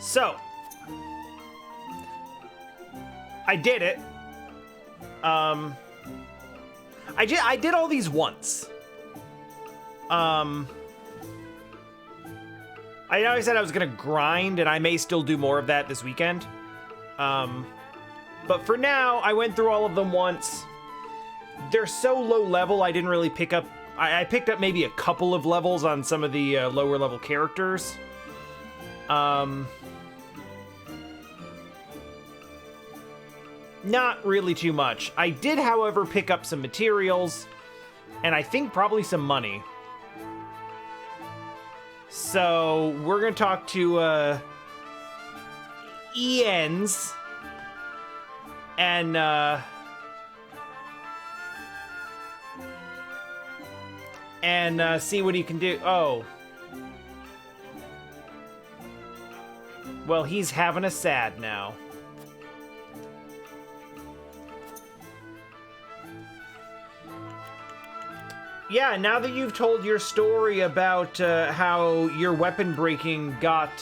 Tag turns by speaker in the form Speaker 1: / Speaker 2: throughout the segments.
Speaker 1: So, I did it. I did all these once. I know I said I was gonna grind, and I may still do more of that this weekend. But for now, I went through all of them once. They're so low level, I didn't really pick up... I picked up maybe a couple of levels on some of the lower level characters. Not really too much. I did, however, pick up some materials, and I think probably some money. So, we're gonna talk to, Ian's, and, see what he can do. Oh. Well, he's having a sad now. Yeah, now that you've told your story about how your weapon breaking got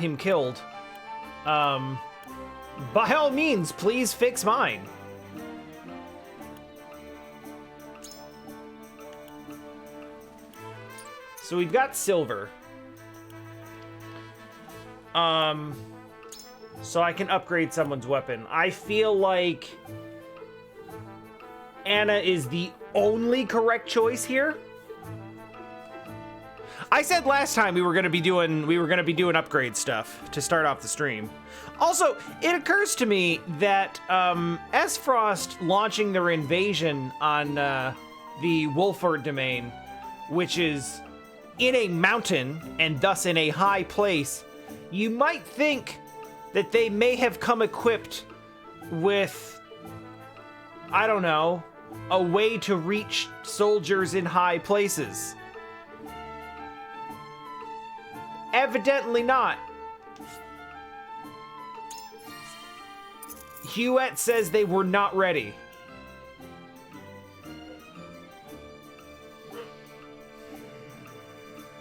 Speaker 1: him killed, by all means, please fix mine. So we've got silver. So I can upgrade someone's weapon. I feel like Anna is the only correct choice here. I said last time we were gonna be doing upgrade stuff to start off the stream. Also, it occurs to me that S-Frost launching their invasion on the Wolffort domain, which is in a mountain and thus in a high place, you might think that they may have come equipped with, I don't know, a way to reach soldiers in high places. Evidently not. Hewitt says they were not ready.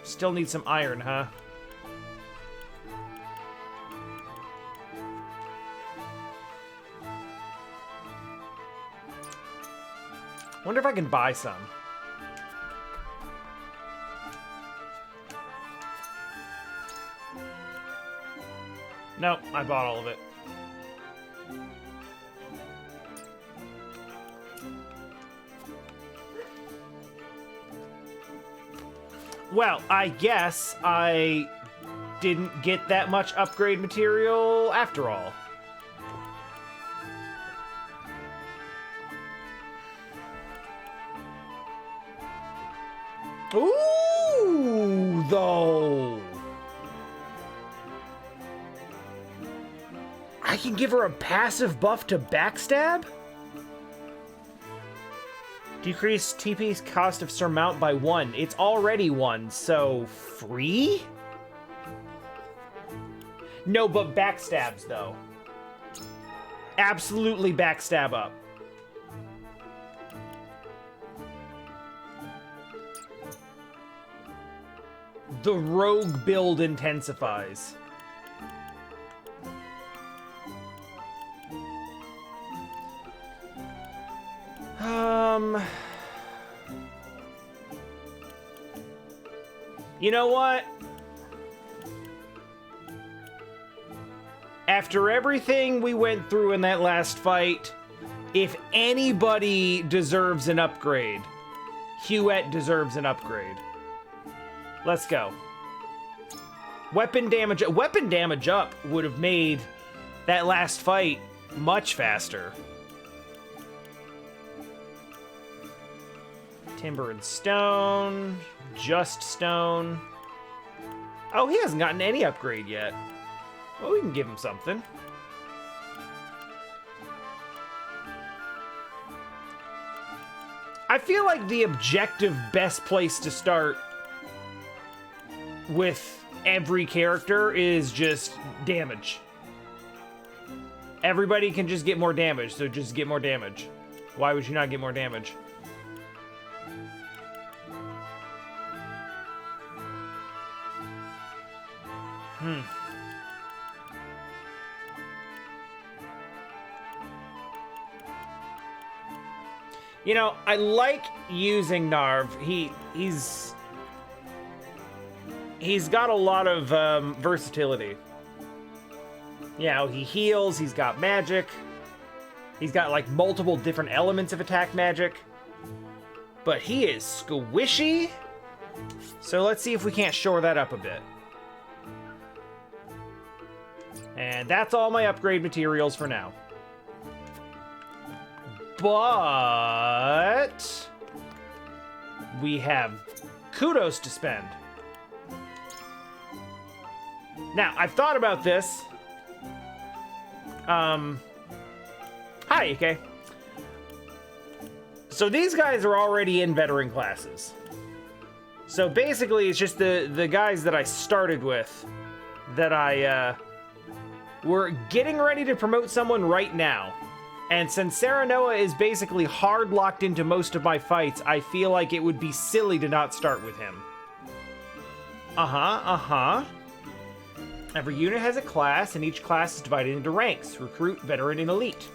Speaker 1: Still need some iron, huh? Wonder if I can buy some. Nope, I bought all of it. Well, I guess I didn't get that much upgrade material after all. Ooh, though. I can give her a passive buff to backstab? Decrease TP's cost of surmount by 1. It's already 1, so free? No, but backstabs, though. Absolutely backstab up. The rogue build intensifies. You know what? After everything we went through in that last fight, if anybody deserves an upgrade, Hewitt deserves an upgrade. Let's go. Weapon damage up would have made that last fight much faster. Timber and stone, just stone. Oh, he hasn't gotten any upgrade yet. Well, we can give him something. I feel like the objective best place to start with every character is just damage. Everybody can just get more damage, so just get more damage. Why would you not get more damage? You know, I like using Narv. He's got a lot of versatility. You know, he heals, he's got magic. He's got like multiple different elements of attack magic. But he is squishy. So let's see if we can't shore that up a bit. And that's all my upgrade materials for now. But we have kudos to spend. Now, I've thought about this. Hi, Ike. So these guys are already in veteran classes. So basically, it's just the guys that I started with that we're getting ready to promote someone right now. And since Serenoa is basically hard locked into most of my fights, I feel like it would be silly to not start with him. Every unit has a class, and each class is divided into ranks: recruit, veteran, and elite.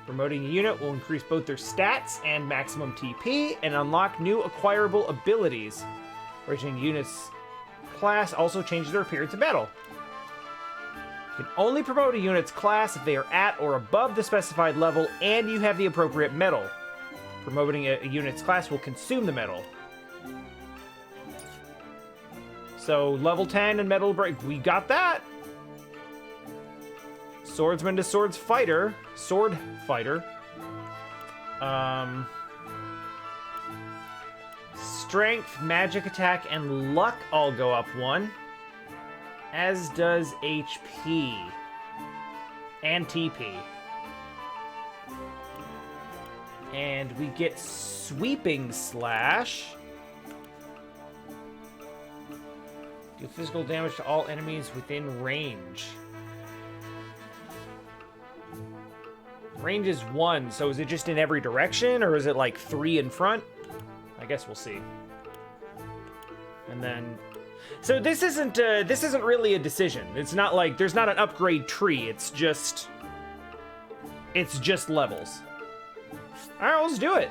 Speaker 1: Promoting a unit will increase both their stats and maximum TP, and unlock new acquirable abilities. Raising unit's class also changes their appearance in battle. You can only promote a unit's class if they are at or above the specified level and you have the appropriate medal. Promoting a unit's class will consume the medal. So, level 10 and medal break. We got that! Swordsman to sword fighter. Strength, magic attack, and luck all go up 1. As does HP and TP. And we get Sweeping Slash. Do physical damage to all enemies within range. Range is 1, so is it just in every direction, or is it like 3 in front? I guess we'll see. And then... So this isn't really a decision. It's not like there's not an upgrade tree. It's just levels. All right, let's do it.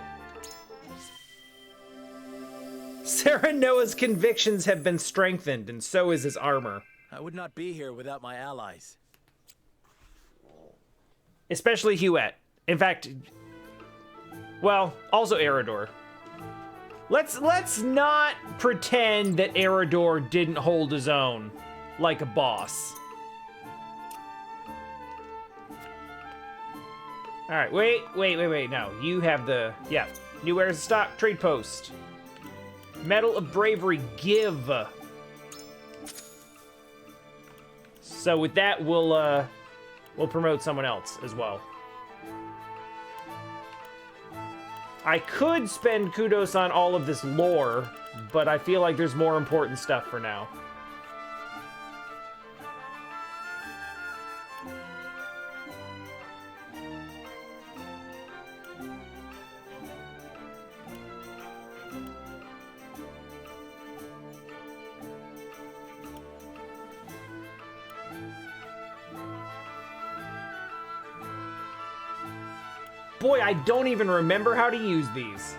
Speaker 1: Serenoa's convictions have been strengthened, and so is his armor.
Speaker 2: I would not be here without my allies.
Speaker 1: Especially Huette. In fact, well, also Eredor. Let's not pretend that Eredor didn't hold his own like a boss. All right, wait. No, you have the, yeah. New heirs of stock, trade post. Medal of Bravery, give. So with that, we'll promote someone else as well. I could spend kudos on all of this lore, but I feel like there's more important stuff for now. Boy, I don't even remember how to use these.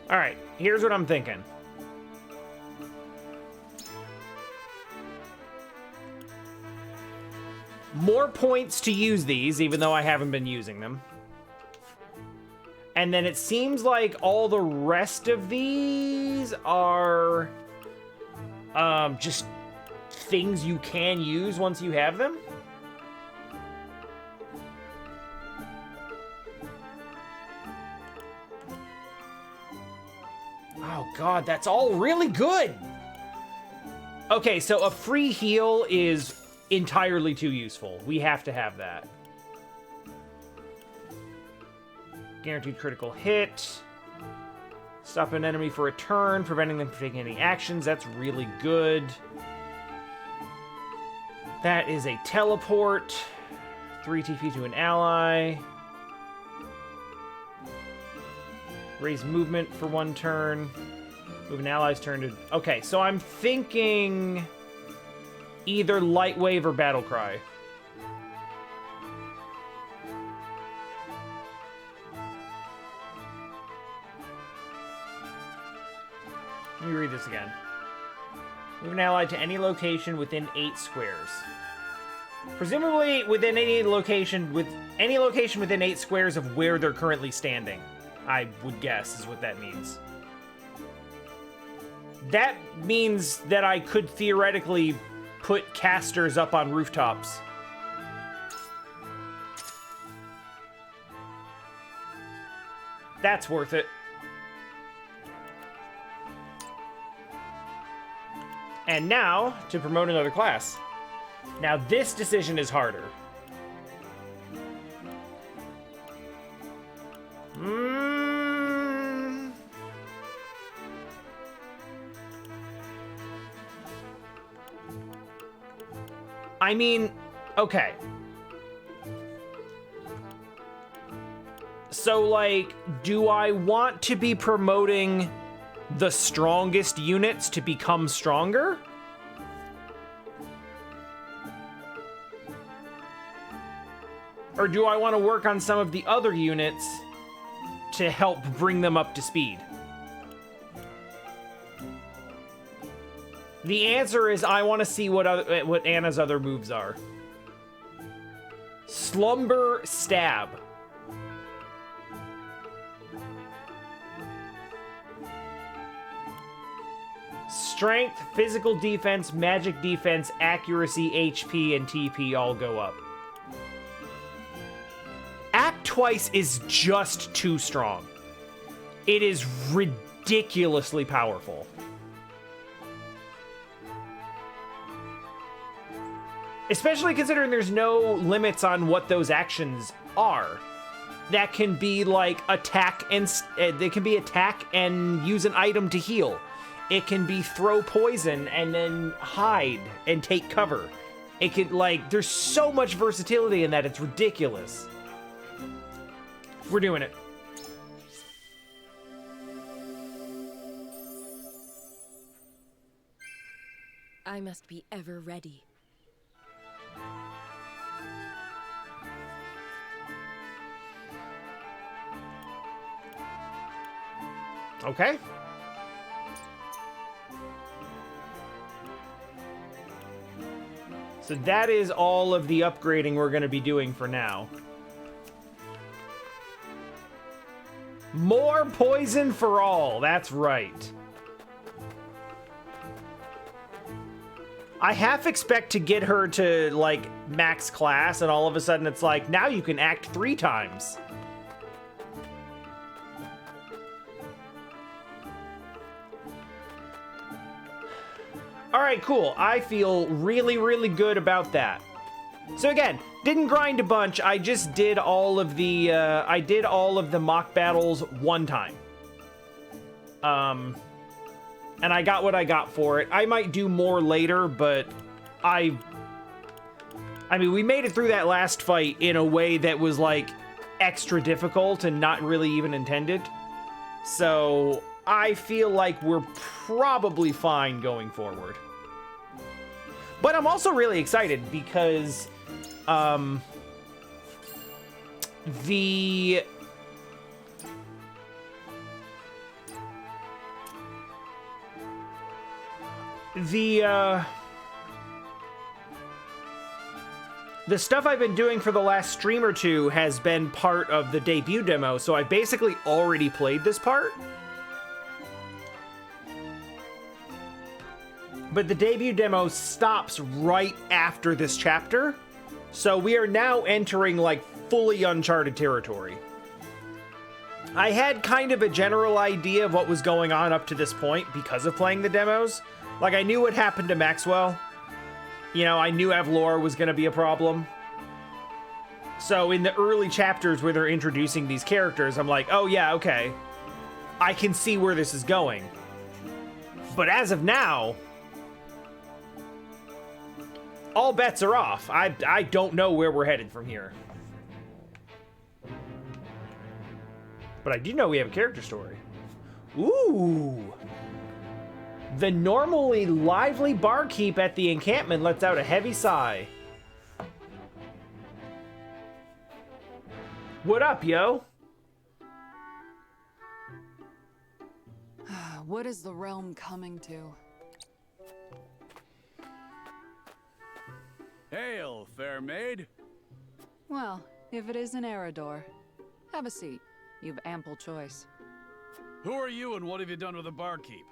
Speaker 1: All right, here's what I'm thinking. More points to use these, even though I haven't been using them. And then it seems like all the rest of these are just things you can use once you have them. Oh god, that's all really good! Okay, so a free heal is entirely too useful. We have to have that. Guaranteed critical hit. Stop an enemy for a turn, preventing them from taking any actions. That's really good. That is a teleport. 3 TP to an ally. Raise movement for 1 turn. Move an ally's turn to... Okay, so I'm thinking either Light Wave or Battle Cry. Let me read this again. Move an ally to any location within 8 squares. Presumably within any location within 8 squares of where they're currently standing. I would guess is what that means. That means that I could theoretically put casters up on rooftops. That's worth it. And now, to promote another class. Now, this decision is harder. I mean, okay. So, like, do I want to be promoting the strongest units to become stronger? Or do I want to work on some of the other units to help bring them up to speed? The answer is I want to see what Anna's other moves are. Slumber Stab. Strength, physical defense, magic defense, accuracy, HP, and TP all go up. Act Twice is just too strong. It is ridiculously powerful. Especially considering there's no limits on what those actions are. That can be like attack and they can be attack and use an item to heal. It can be throw poison and then hide and take cover. It can, like, there's so much versatility in that, it's ridiculous. We're doing it.
Speaker 3: I must be ever ready.
Speaker 1: Okay. So that is all of the upgrading we're going to be doing for now. More poison for all. That's right. I half expect to get her to, like, max class, and all of a sudden it's like, now you can act 3 times. All right, cool. I feel really, really good about that. So again, didn't grind a bunch. I just did all of the mock battles 1 time. And I got what I got for it. I might do more later, but I mean, we made it through that last fight in a way that was, like, extra difficult and not really even intended. So I feel like we're probably fine going forward. But I'm also really excited because the stuff I've been doing for the last stream or 2 has been part of the debut demo, so I basically already played this part. But the debut demo stops right after this chapter, so we are now entering, like, fully uncharted territory. I had kind of a general idea of what was going on up to this point because of playing the demos. Like, I knew what happened to Maxwell. You know, I knew Avlor was going to be a problem. So in the early chapters where they're introducing these characters, I'm like, oh yeah, okay. I can see where this is going. But as of now, all bets are off. I don't know where we're headed from here. But I do know we have a character story. Ooh. The normally lively barkeep at the encampment lets out a heavy sigh. What up, yo?
Speaker 4: What is the realm coming to?
Speaker 5: Hail, fair maid.
Speaker 4: Well, if it isn't Eridor. Have a seat. You've ample choice.
Speaker 5: Who are you and what have you done with the barkeep?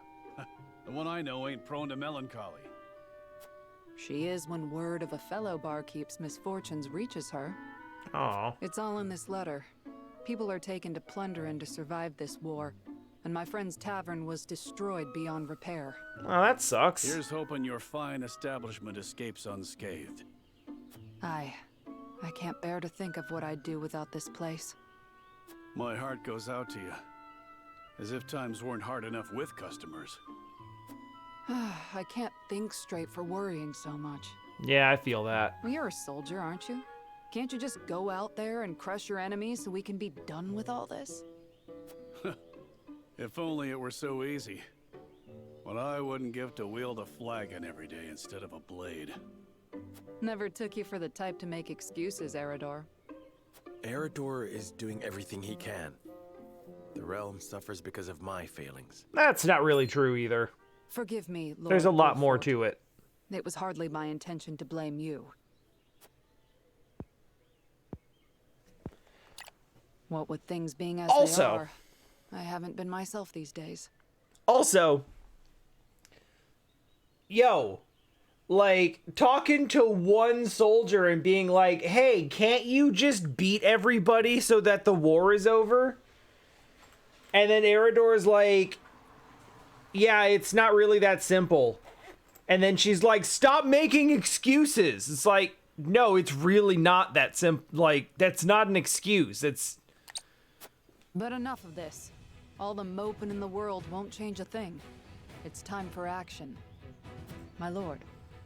Speaker 5: The one I know ain't prone to melancholy.
Speaker 4: She is when word of a fellow barkeep's misfortunes reaches her.
Speaker 1: Aw.
Speaker 4: It's all in this letter. People are taken to plunder and to survive this war, and my friend's tavern was destroyed beyond repair.
Speaker 1: Oh, that sucks.
Speaker 5: Here's hoping your fine establishment escapes unscathed.
Speaker 4: I can't bear to think of what I'd do without this place.
Speaker 5: My heart goes out to you. As if times weren't hard enough with customers.
Speaker 4: I can't think straight for worrying so much.
Speaker 1: Yeah, I feel that.
Speaker 4: Well, you're a soldier, aren't you? Can't you just go out there and crush your enemies so we can be done with all this?
Speaker 5: If only it were so easy. What I wouldn't give to wield a flagon every day instead of a blade.
Speaker 4: Never took you for the type to make excuses, Eridor.
Speaker 2: Eridor is doing everything he can. The realm suffers because of my failings.
Speaker 1: That's not really true either.
Speaker 4: Forgive me, Lord.
Speaker 1: There's a lot more
Speaker 4: Wolffort.
Speaker 1: to it.
Speaker 4: It was hardly my intention to blame you. What with things being as
Speaker 1: Also-
Speaker 4: they are, I haven't been myself these days.
Speaker 1: Also, yo, like, talking to one soldier and being like, hey, can't you just beat everybody so that the war is over? And then Eridor's like, yeah, it's not really that simple. And then she's like, stop making excuses. It's like, no, it's really not that simple. Like, that's not an excuse. It's...
Speaker 4: But enough of this. All the moping in the world won't change a thing. It's time for action. My lord,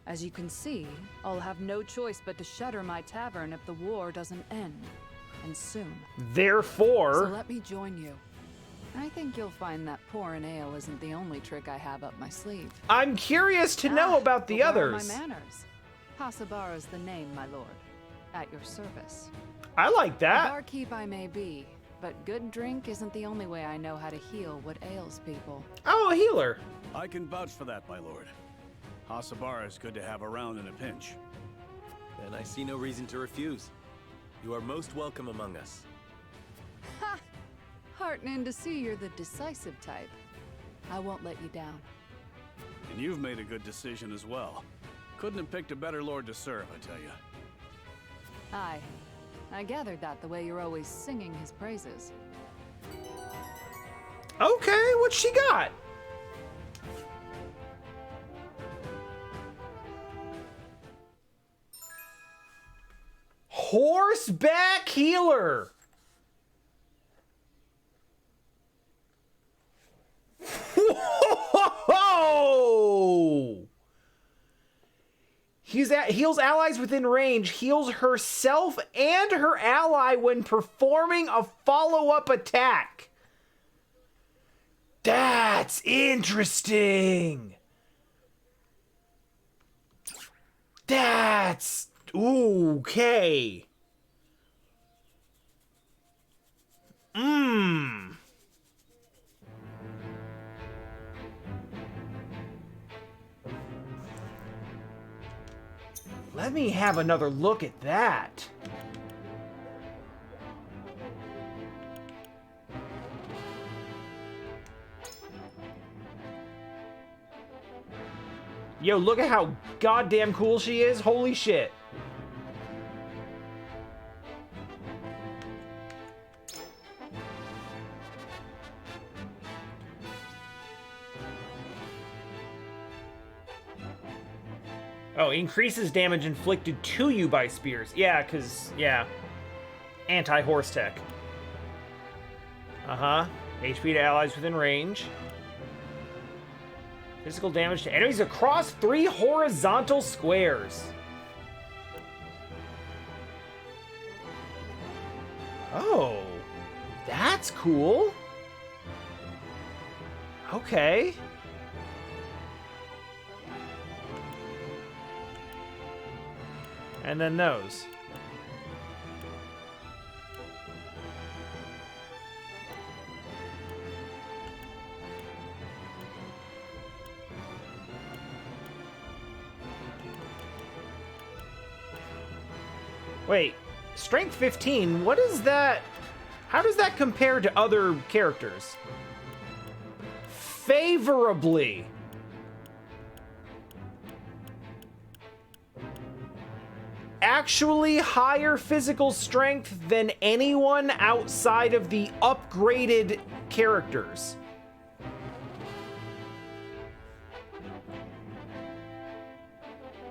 Speaker 4: as you can see, I'll have no choice but to shutter my tavern if the war doesn't end. And soon.
Speaker 1: Therefore...
Speaker 4: So let me join you. I think you'll find that pouring ale isn't the only trick I have up my sleeve.
Speaker 1: I'm curious to know about the
Speaker 4: but where are
Speaker 1: others.
Speaker 4: my manners? Hasabara's the name, my lord. At your service.
Speaker 1: I like that.
Speaker 4: Barkeep I may be, but good drink isn't the only way I know how to heal what ails people.
Speaker 1: Oh, a healer.
Speaker 5: I can vouch for that, my lord. Hasabara is good to have around in a pinch.
Speaker 2: And I see no reason to refuse. You are most welcome among us.
Speaker 4: Ha! Heartening to see you're the decisive type. I won't let you down.
Speaker 5: And you've made a good decision as well. Couldn't have picked a better lord to serve, I tell you.
Speaker 4: Aye. I gathered that the way you're always singing his praises.
Speaker 1: Okay, what she got? Horseback healer. Whoa! Heals allies within range, heals herself and her ally when performing a follow-up attack. That's interesting. That's okay. Let me have another look at that. Yo, look at how goddamn cool she is. Holy shit. Oh, increases damage inflicted to you by spears. Yeah, because, yeah. Anti-horse tech. Uh-huh. HP to allies within range. Physical damage to enemies across 3 horizontal squares. Oh, that's cool. Okay. And then those. Wait, strength 15, what is that? How does that compare to other characters? Favorably. Actually higher physical strength than anyone outside of the upgraded characters.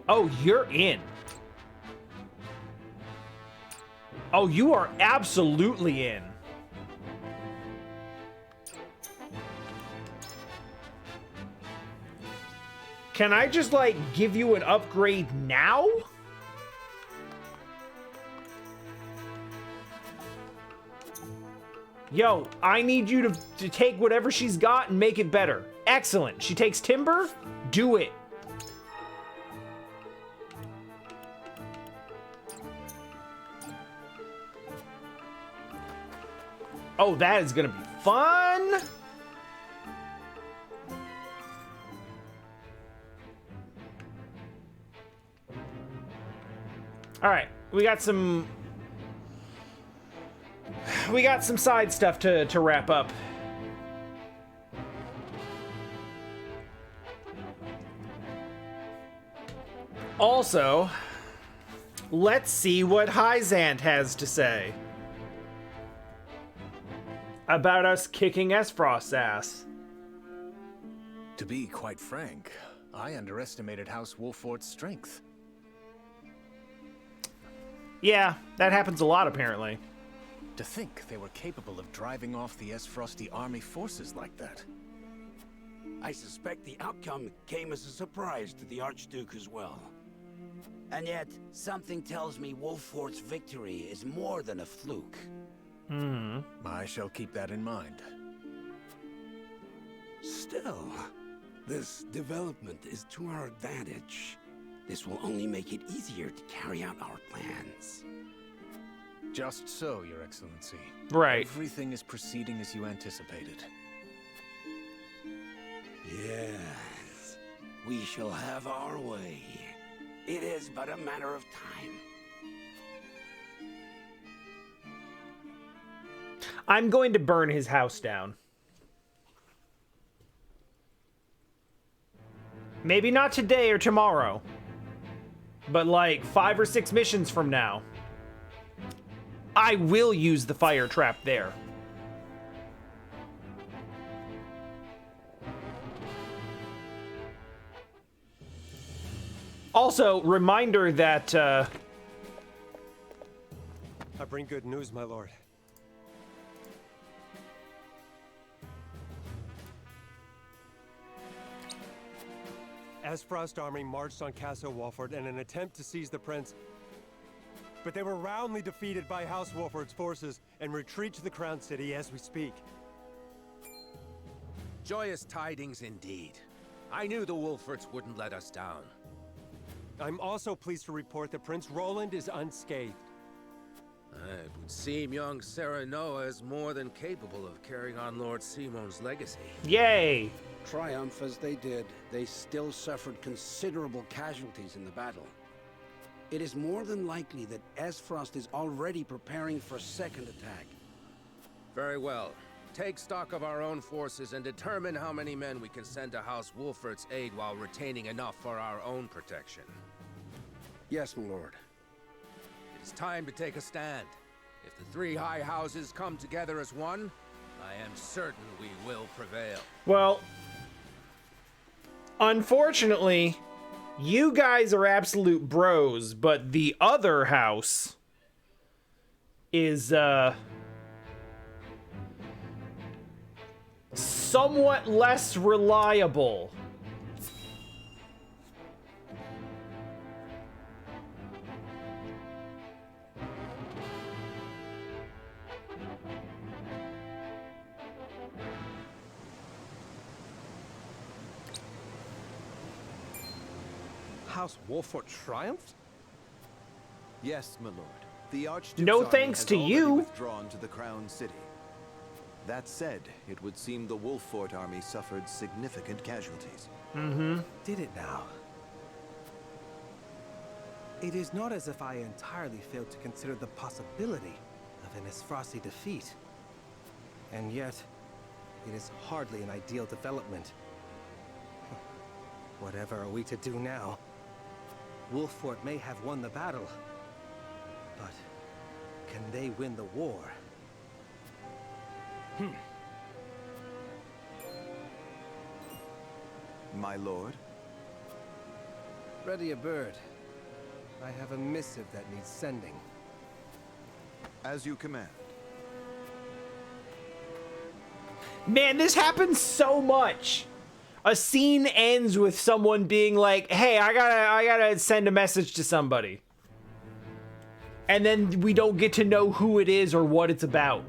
Speaker 1: Oh, you're in. Oh, you are absolutely in. Can I just, like, give you an upgrade now? Yo, I need you to take whatever she's got and make it better. Excellent. She takes timber? Do it. Oh, that is gonna be fun. All right, we got some side stuff to wrap up. Also, let's see what Hyzant has to say about us kicking Esfrost's ass.
Speaker 6: To be quite frank, I underestimated House Wolffort's strength.
Speaker 1: Yeah, that happens a lot, apparently.
Speaker 6: To think they were capable of driving off the Esfrosti army forces like that.
Speaker 7: I suspect the outcome came as a surprise to the Archduke as well. And yet, something tells me Wolffort's victory is more than a fluke.
Speaker 6: I shall keep that in mind.
Speaker 7: Still, this development is to our advantage. This will only make it easier to carry out our plans.
Speaker 6: Just so, Your Excellency.
Speaker 1: Right.
Speaker 6: Everything is proceeding as you anticipated.
Speaker 7: Yes, we shall have our way. It is but a matter of time.
Speaker 1: I'm going to burn his house down. Maybe not today or tomorrow, but like 5 or 6 missions from now. I will use the fire trap there. Also, reminder that
Speaker 8: I bring good news, my lord. Esfrost army marched on Castle Wolffort in an attempt to seize the prince, but they were roundly defeated by House Wolffort's forces and retreat to the Crown City as we speak.
Speaker 2: Joyous tidings indeed. I knew the Wolfforts wouldn't let us down.
Speaker 8: I'm also pleased to report that Prince Roland is unscathed.
Speaker 2: It would seem young Serenoa is more than capable of carrying on Lord Simon's legacy.
Speaker 1: yay.
Speaker 7: Triumph as they did, they still suffered considerable casualties in the battle. It is more than likely that Esfrost is already preparing for a second attack.
Speaker 2: Very well. Take stock of our own forces and determine how many men we can send to House Wolffort's aid while retaining enough for our own protection.
Speaker 7: Yes, my lord.
Speaker 2: It is time to take a stand. If the 3 high houses come together as one, I am certain we will prevail.
Speaker 1: Well, unfortunately, you guys are absolute bros, but the other house is, somewhat less reliable.
Speaker 9: House Wolffort triumphed?
Speaker 10: Yes, my lord. The Archduke's
Speaker 1: No
Speaker 10: army
Speaker 1: thanks
Speaker 10: has
Speaker 1: to
Speaker 10: already
Speaker 1: you.
Speaker 10: withdrawn to the Crown City. That said, it would seem the Wolffort army suffered significant casualties.
Speaker 9: Did it now? It is not as if I entirely failed to consider the possibility of an Esfrasi defeat. And yet, it is hardly an ideal development. Whatever are we to do now? Wolffort may have won the battle, but can they win the war?
Speaker 10: My lord?
Speaker 9: Ready a bird. I have a missive that needs sending.
Speaker 10: As you command.
Speaker 1: Man, this happens so much. A scene ends with someone being like, "Hey, I gotta send a message to somebody," and then we don't get to know who it is or what it's about.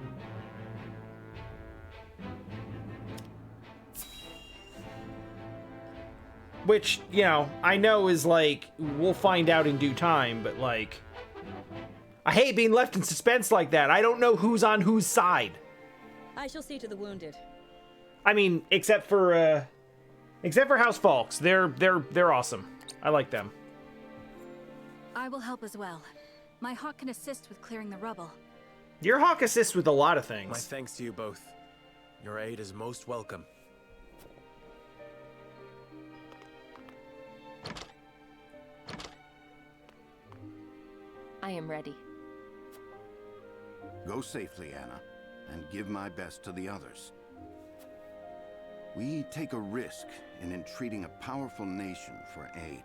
Speaker 1: Which, you know, I know is like, we'll find out in due time, but like, I hate being left in suspense like that. I don't know who's on whose side.
Speaker 3: I shall see to the wounded.
Speaker 1: I mean, except for House Wolffort. They're awesome. I like them.
Speaker 11: I will help as well. My hawk can assist with clearing the rubble.
Speaker 1: Your hawk assists with a lot of
Speaker 12: My
Speaker 1: things.
Speaker 12: thanks to you both. Your aid is most welcome.
Speaker 3: I am ready.
Speaker 13: Go safely, Anna, and give my best to the others. We take a risk in entreating a powerful nation for aid.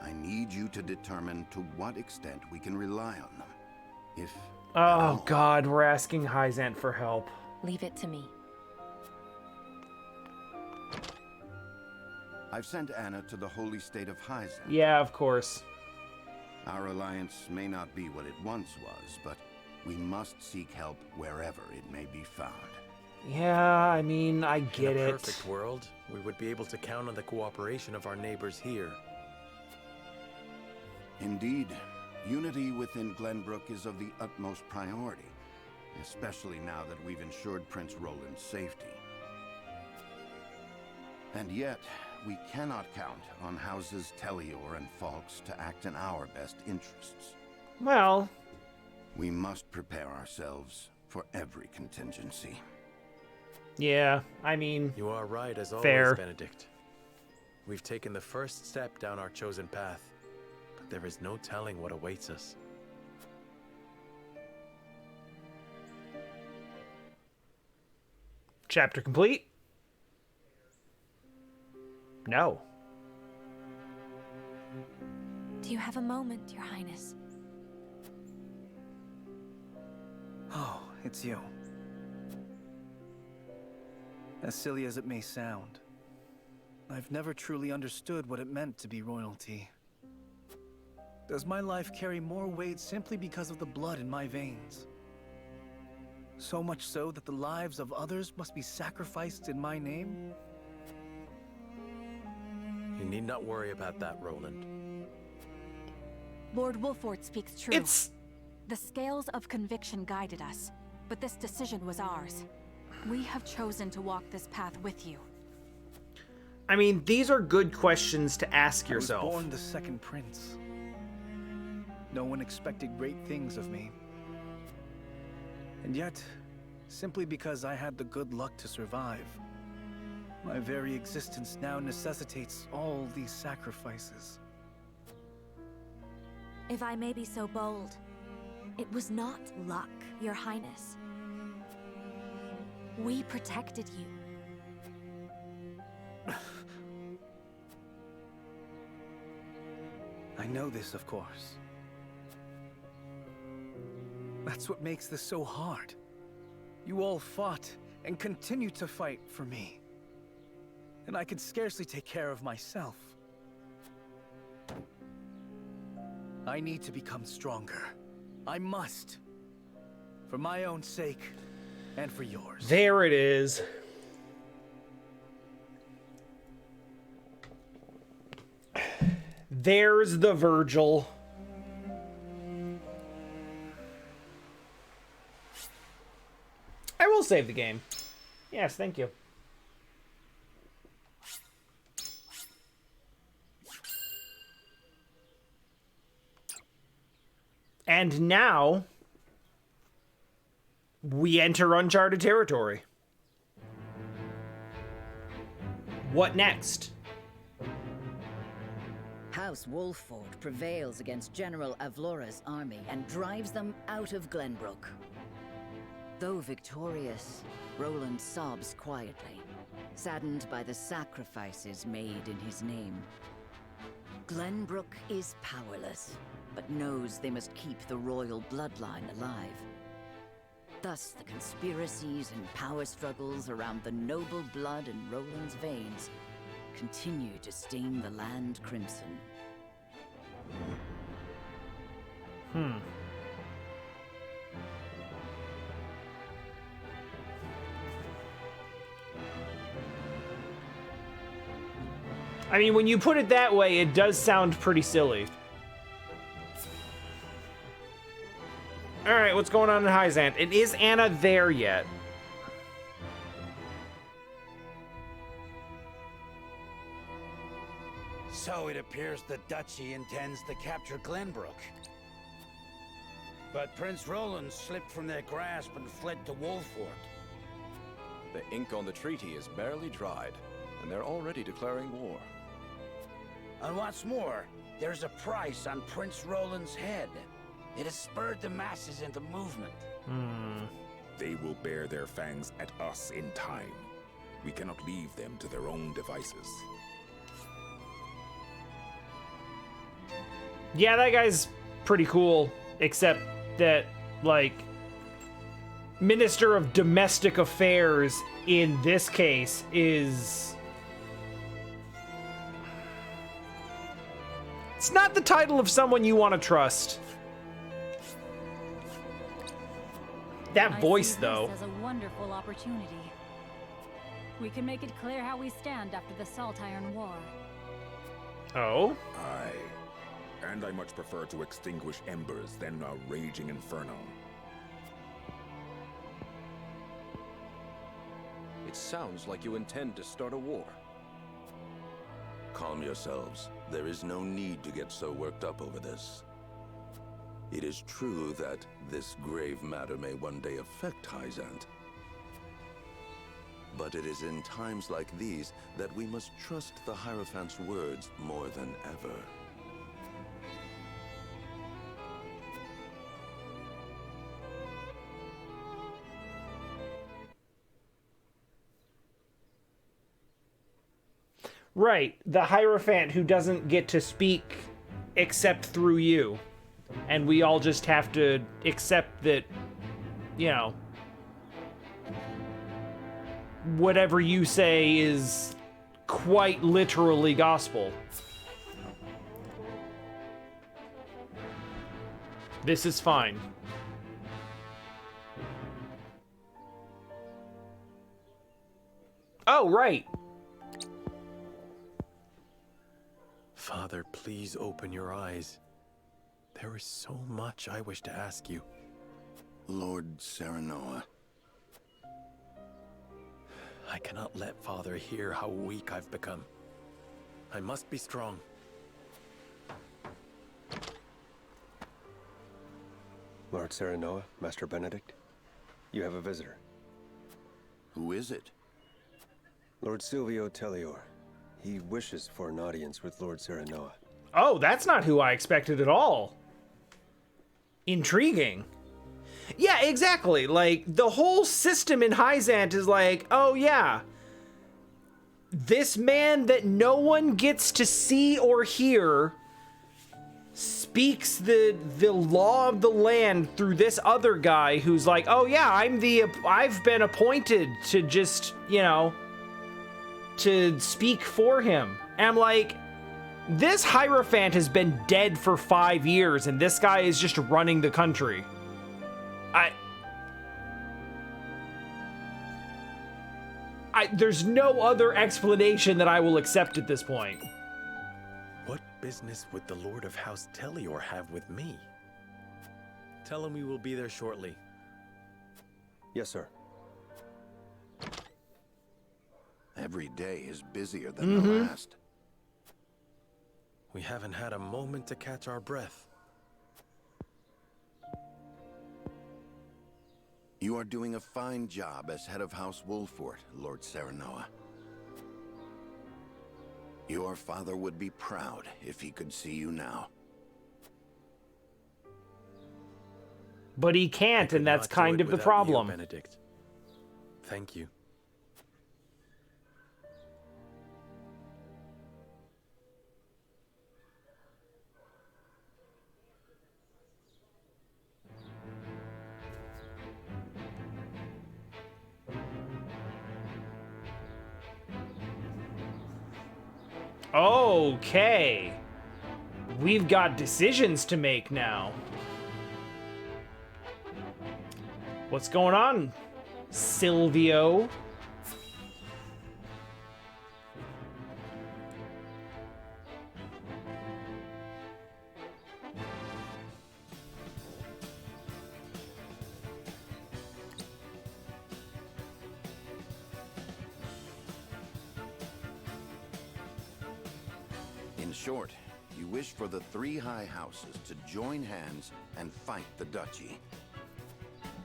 Speaker 13: I need you to determine to what extent we can rely on them. If...
Speaker 1: Oh God, we're asking Hyzant for help.
Speaker 3: Leave it to me.
Speaker 13: I've sent Anna to the holy state of Hyzant.
Speaker 1: Yeah, of course.
Speaker 13: Our alliance may not be what it once was, but we must seek help wherever it may be found.
Speaker 1: Yeah, I mean, I get
Speaker 12: In a
Speaker 1: it.
Speaker 12: perfect world, we would be able to count on the cooperation of our neighbors here.
Speaker 13: Indeed, unity within Glenbrook is of the utmost priority, especially now that we've ensured Prince Roland's safety. And yet, we cannot count on houses Telliore and Falks to act in our best interests.
Speaker 1: Well...
Speaker 13: We must prepare ourselves for every contingency.
Speaker 1: Yeah, I mean...
Speaker 12: You are right as
Speaker 1: fair.
Speaker 12: always, Benedict. We've taken the first step down our chosen path, but there is no telling what awaits us.
Speaker 1: Chapter complete? No.
Speaker 11: Do you have a moment, Your Highness?
Speaker 14: Oh, it's you. As silly as it may sound, I've never truly understood what it meant to be royalty. Does my life carry more weight simply because of the blood in my veins? So much so that the lives of others must be sacrificed in my name?
Speaker 12: You need not worry about that, Roland.
Speaker 11: Lord Wolffort speaks true. The scales of conviction guided us, but this decision was ours. We have chosen to walk this path with you.
Speaker 1: I mean, these are good questions to ask yourself.
Speaker 14: I was born the second prince. No one expected great things of me. And yet, simply because I had the good luck to survive, my very existence now necessitates all these sacrifices.
Speaker 11: If I may be so bold, it was not luck, Your Highness. We protected you.
Speaker 14: I know this, of course. That's what makes this so hard. You all fought and continue to fight for me. And I can scarcely take care of myself. I need to become stronger. I must. For my own sake, and for yours.
Speaker 1: There it is. There's the Virgil. I will save the game. Yes, thank you. And now we enter uncharted territory. What next?
Speaker 15: House Wolffort prevails against General Avlora's army and drives them out of Glenbrook. Though victorious, Roland sobs quietly, saddened by the sacrifices made in his name. Glenbrook is powerless, but knows they must keep the royal bloodline alive. Thus, the conspiracies and power struggles around the noble blood in Roland's veins continue to stain the land crimson.
Speaker 1: I mean, when you put it that way, it does sound pretty silly. Alright, what's going on in Hyzant? And is Anna there yet?
Speaker 7: So it appears the Duchy intends to capture Glenbrook. But Prince Roland slipped from their grasp and fled to Wolffort.
Speaker 16: The ink on the treaty is barely dried, and they're already declaring war.
Speaker 7: And what's more, there's a price on Prince Roland's head. It has spurred the masses into movement.
Speaker 17: They will bear their fangs at us in time. We cannot leave them to their own devices.
Speaker 1: Yeah, that guy's pretty cool, except that, like, Minister of Domestic Affairs in this case is... It's not the title of someone you want to trust. That voice, though.
Speaker 11: This as a wonderful opportunity. We can make it clear how we stand after the Salt Iron War.
Speaker 1: Oh?
Speaker 17: Aye. And I much prefer to extinguish embers than a raging inferno.
Speaker 16: It sounds like you intend to start a war.
Speaker 18: Calm yourselves. There is no need to get so worked up over this. It is true that this grave matter may one day affect Hyzant. But it is in times like these that we must trust the Hierophant's words more than ever.
Speaker 1: Right, the Hierophant who doesn't get to speak except through you. And we all just have to accept that, you know, whatever you say is quite literally gospel. This is fine. Oh, right.
Speaker 12: Father, please open your eyes. There is so much I wish to ask you.
Speaker 13: Lord Serenoa.
Speaker 12: I cannot let Father hear how weak I've become. I must be strong.
Speaker 8: Lord Serenoa, Master Benedict, you have a visitor.
Speaker 13: Who is it?
Speaker 8: Lord Silvio Telliore. He wishes for an audience with Lord Serenoa.
Speaker 1: Oh, that's not who I expected at all. Intriguing. Yeah, exactly. Like, the whole system in Hyzant is like, oh yeah, this man that no one gets to see or hear speaks the law of the land through this other guy who's like, oh yeah, I've been appointed to just, you know, to speak for him. And I'm like, this Hierophant has been dead for 5 years, and this guy is just running the country.
Speaker 19: There's no other explanation that I will accept at this point.
Speaker 12: What business would the Lord of House Telliore have with me? Tell him we will be there shortly.
Speaker 8: Yes, sir.
Speaker 13: Every day is busier than the last.
Speaker 12: We haven't had a moment to catch our breath.
Speaker 13: You are doing a fine job as head of House Wolffort, Lord Serenoa. Your father would be proud if he could see you now.
Speaker 1: But he can't, and that's kind of the problem.
Speaker 12: Benedict. Thank you.
Speaker 1: Okay. We've got decisions to make now. What's going on, Silvio?
Speaker 13: In short, you wish for the three high houses to join hands and fight the duchy.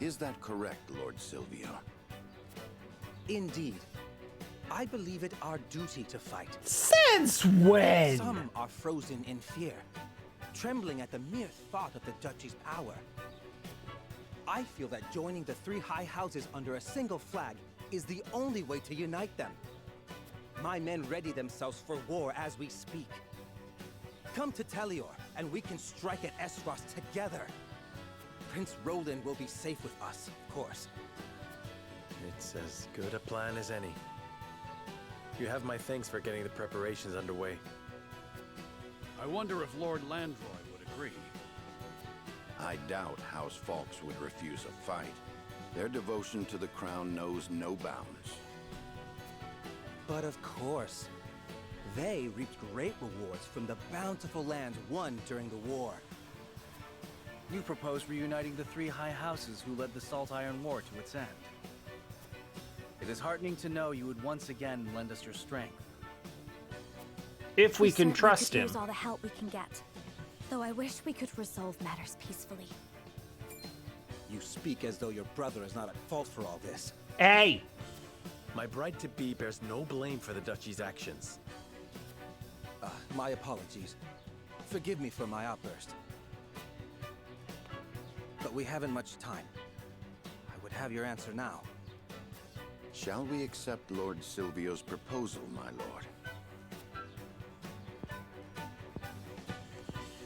Speaker 13: Is that correct, Lord Silvio?
Speaker 9: Indeed. I believe it our duty to fight.
Speaker 1: Since when?
Speaker 9: Some are frozen in fear, trembling at the mere thought of the duchy's power. I feel that joining the three high houses under a single flag is the only way to unite them. My men ready themselves for war as we speak. Come to Telliore, and we can strike at Esros together. Prince Roland will be safe with us, of course.
Speaker 12: It's as good a plan as any. You have my thanks for getting the preparations underway.
Speaker 5: I wonder if Lord Landroy would agree.
Speaker 13: I doubt House Falks would refuse a fight. Their devotion to the crown knows no bounds.
Speaker 9: But of course, they reaped great rewards from the bountiful lands won during the war.
Speaker 14: You propose reuniting the three high houses who led the Salt Iron War to its end. It is heartening to know you would once again lend us your strength.
Speaker 1: If we can trust
Speaker 11: could
Speaker 1: him.
Speaker 11: use all the help we can get. Though I wish we could resolve matters peacefully.
Speaker 9: You speak as though your brother is not at fault for all this.
Speaker 1: Hey!
Speaker 12: My bride-to-be bears no blame for the duchy's actions.
Speaker 9: My apologies. Forgive me for my outburst. But we haven't much time. I would have your answer now.
Speaker 13: Shall we accept Lord Silvio's proposal, my lord?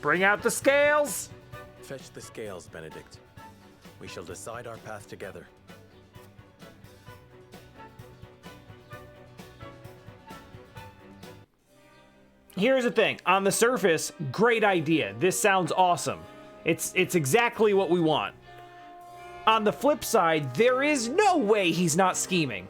Speaker 1: Bring out the scales!
Speaker 12: Fetch the scales, Benedict. We shall decide our path together.
Speaker 1: Here's the thing. On the surface, great idea. This sounds awesome. It's exactly what we want. On the flip side, there is no way he's not scheming.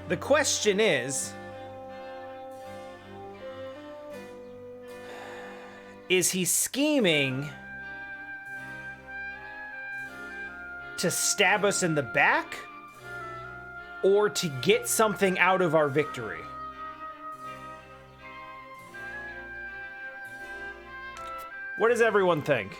Speaker 1: The question is he scheming to stab us in the back or to get something out of our victory? What does everyone think?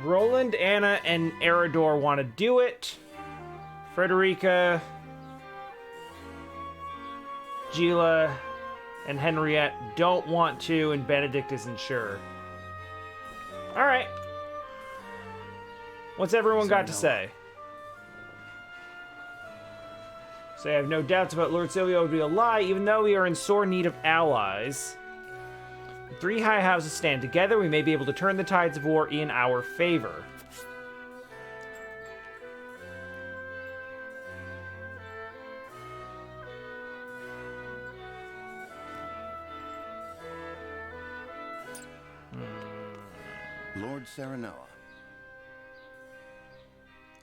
Speaker 1: Roland, Anna, and Eridor want to do it. Frederica, Gila, and Henriette don't want to, and Benedict isn't sure. All right. What's everyone got to say? So I have no doubts about Lord Silvio would be a lie, even though we are in sore need of allies. The three high houses stand together. We may be able to turn the tides of war in our favor.
Speaker 13: Lord Serenoa.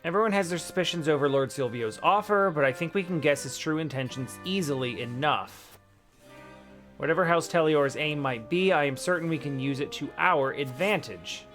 Speaker 1: Everyone has their suspicions over Lord Silvio's offer, but I think we can guess his true intentions easily enough. Whatever House Telliore's aim might be, I am certain we can use it to our advantage.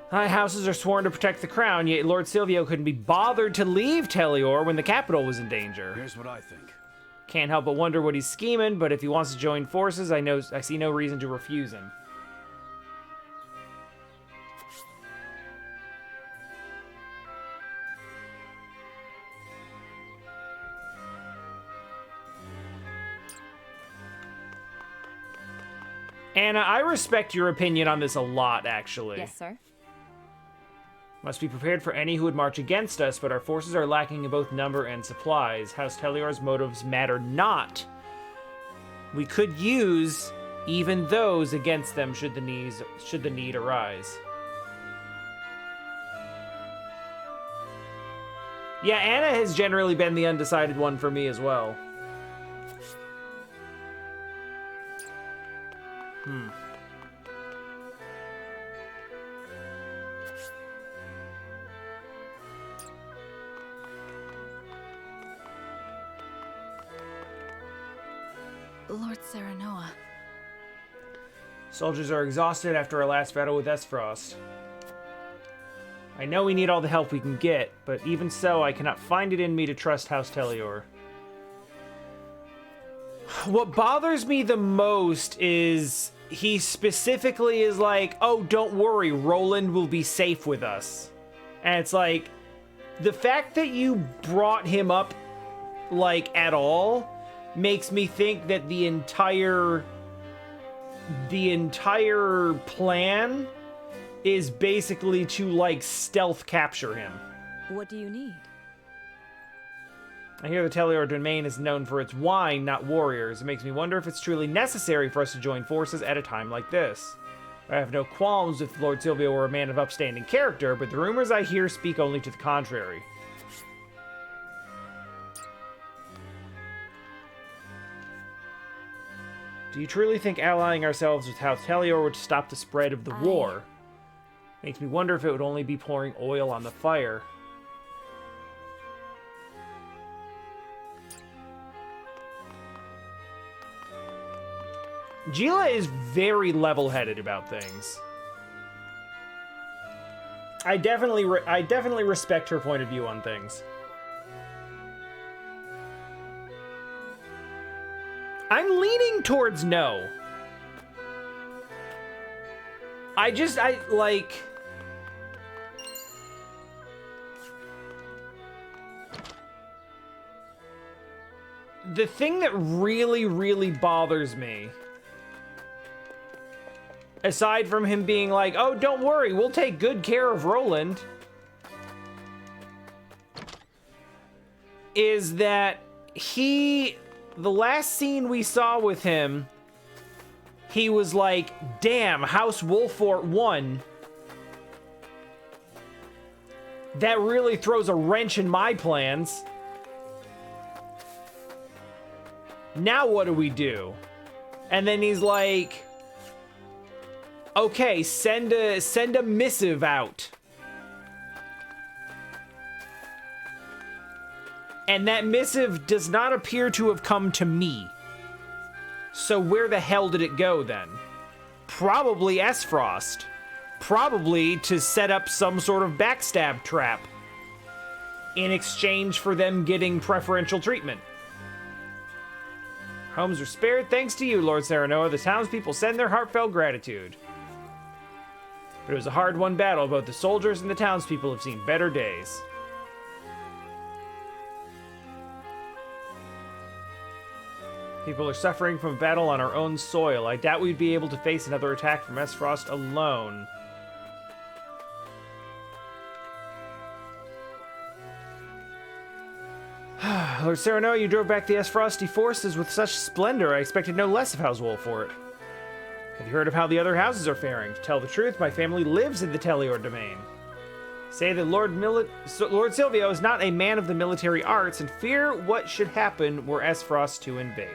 Speaker 1: High houses are sworn to protect the crown, yet Lord Silvio couldn't be bothered to leave Telliore when the capital was in danger.
Speaker 5: Here's what I think.
Speaker 1: Can't help but wonder what he's scheming, but if he wants to join forces, I see no reason to refuse him. Anna, I respect your opinion on this a lot, actually.
Speaker 3: Yes, sir.
Speaker 1: Must be prepared for any who would march against us, but our forces are lacking in both number and supplies. House Telliore's motives matter not. We could use even those against them should the need arise. Yeah, Anna has generally been the undecided one for me as well.
Speaker 11: Lord Serenoa.
Speaker 1: Soldiers are exhausted after our last battle with Esfrost. I know we need all the help we can get, but even so, I cannot find it in me to trust House Telliore. What bothers me the most is he specifically is like, oh, don't worry, Roland will be safe with us. And it's like, the fact that you brought him up, like, at all makes me think that the entire plan is basically to, like, stealth capture him.
Speaker 3: What do you need?
Speaker 1: I hear the Telliore domain is known for its wine, not warriors. It makes me wonder if it's truly necessary for us to join forces at a time like this. I have no qualms if Lord Silvio were a man of upstanding character, but the rumors I hear speak only to the contrary. Do you truly think allying ourselves with House Telliore would stop the spread of the war? Makes me wonder if it would only be pouring oil on the fire. Gila is very level-headed about things. I definitely respect her point of view on things. I'm leaning towards no. I like... The thing that really, really bothers me, aside from him being like, oh, don't worry, we'll take good care of Roland, is that the last scene we saw with him, he was like, damn, House Wolffort won. That really throws a wrench in my plans. Now what do we do? And then he's like, okay, send a missive out. And that missive does not appear to have come to me. So where the hell did it go then? Probably Esfrost. Probably to set up some sort of backstab trap in exchange for them getting preferential treatment. Homes are spared thanks to you, Lord Serenoa. The townspeople send their heartfelt gratitude. But it was a hard-won battle. Both the soldiers and the townspeople have seen better days. People are suffering from a battle on our own soil. I doubt we'd be able to face another attack from Esfrost alone. Lord Serenoa, you drove back the Esfrosti forces with such splendor. I expected no less of House Wolffort. Have you heard of how the other houses are faring? To tell the truth, my family lives in the Telliore domain. Say that Lord Silvio is not a man of the military arts and fear what should happen were Esfrost to invade.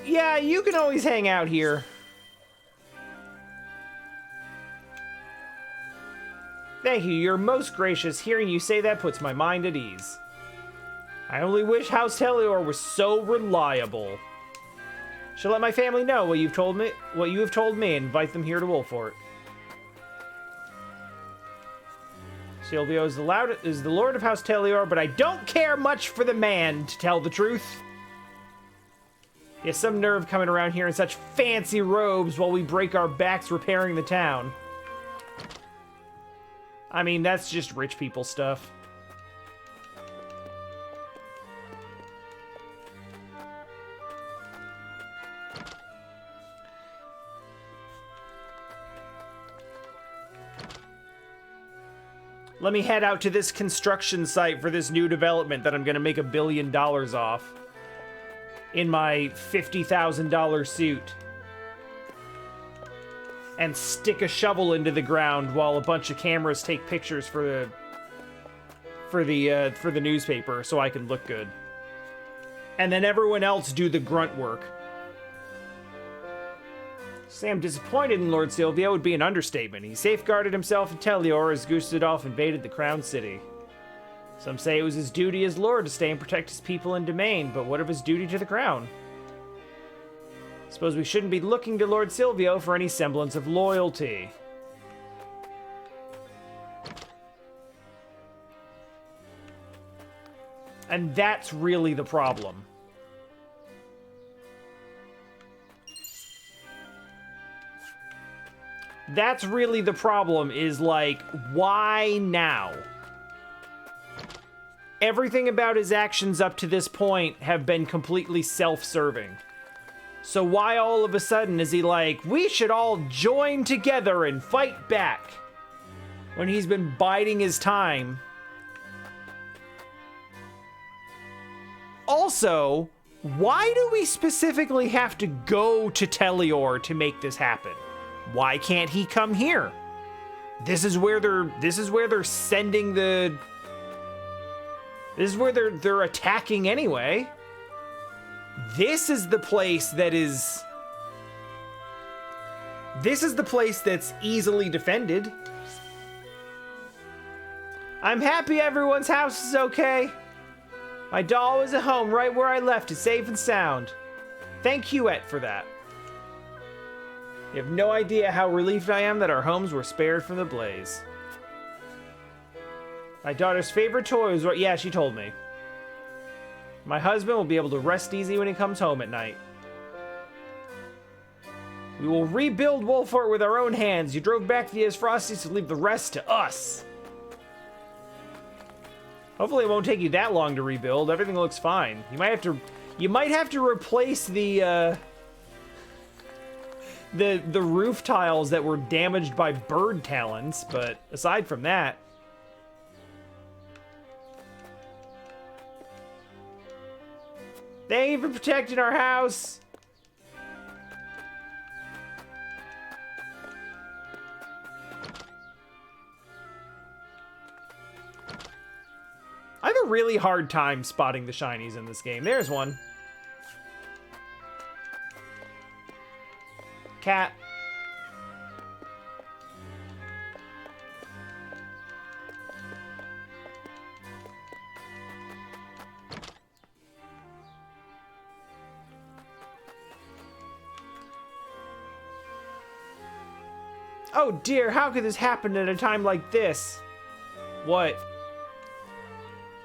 Speaker 1: Yeah, you can always hang out here. Thank you, you're most gracious. Hearing you say that puts my mind at ease. I only wish House Telliore was so reliable. Shall let my family know what you have told me, and invite them here to Wolffort. Silvio is the Lord of House Telliore, but I don't care much for the man, to tell the truth. He has some nerve coming around here in such fancy robes while we break our backs repairing the town. I mean, that's just rich people stuff. Let me head out to this construction site for this new development that I'm going to make $1 billion off. In my $50,000 suit. And stick a shovel into the ground while a bunch of cameras take pictures for the newspaper so I can look good. And then everyone else do the grunt work. Say I'm disappointed in Lord Silvio would be an understatement. He safeguarded himself in Telliore as Gustadolf invaded the Crown City. Some say it was his duty as Lord to stay and protect his people and domain, but what of his duty to the crown? Suppose we shouldn't be looking to Lord Silvio for any semblance of loyalty. And that's really the problem. That's really the problem, is like, why now? Everything about his actions up to this point have been completely self-serving. So why all of a sudden is he like, we should all join together and fight back? When he's been biding his time. Also, why do we specifically have to go to Telliore to make this happen? Why can't he come here? This is where they're sending the... This is where they're attacking anyway. This is the place that is... This is the place that's easily defended. I'm happy everyone's house is okay. My doll is at home right where I left it, safe and sound. Thank you, Et, for that. You have no idea how relieved I am that our homes were spared from the blaze. My daughter's favorite toy was what... Yeah, she told me. My husband will be able to rest easy when he comes home at night. We will rebuild Wolffort with our own hands. You drove back the Frosties to leave the rest to us. Hopefully it won't take you that long to rebuild. Everything looks fine. You might have to replace the roof tiles that were damaged by bird talons, but aside from that... Thank you for protecting our house! I have a really hard time spotting the shinies in this game. There's one. Cat. Oh dear, how could this happen at a time like this? What?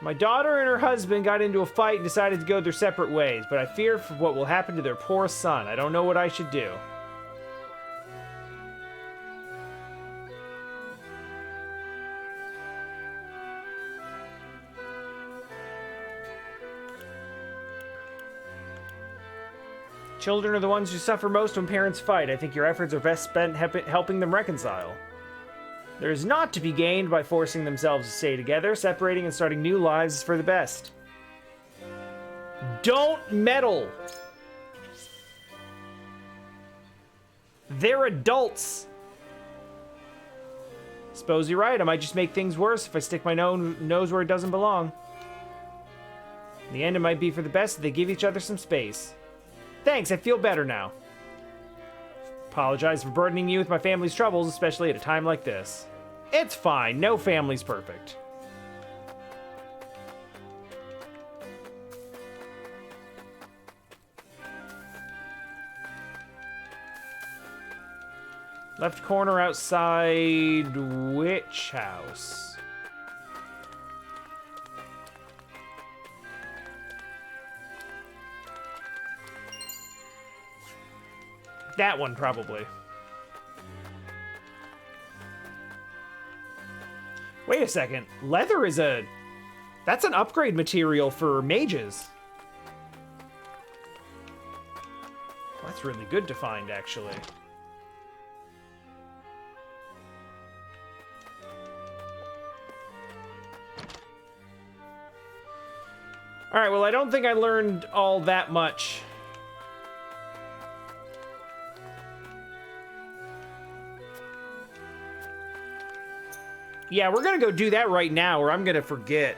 Speaker 1: My daughter and her husband got into a fight and decided to go their separate ways, but I fear for what will happen to their poor son. I don't know what I should do. Children are the ones who suffer most when parents fight. I think your efforts are best spent helping them reconcile. There is naught to be gained by forcing themselves to stay together. Separating and starting new lives is for the best. Don't meddle! They're adults! Suppose you're right. I might just make things worse if I stick my nose where it doesn't belong. In the end, it might be for the best if they give each other some space. Thanks, I feel better now. Apologize for burdening you with my family's troubles, especially at a time like this. It's fine, no family's perfect. Left corner outside which house? That one, probably. Wait a second. Leather is a... That's an upgrade material for mages. That's really good to find, actually. Alright, well, I don't think I learned all that much. Yeah, we're gonna go do that right now, or I'm gonna forget.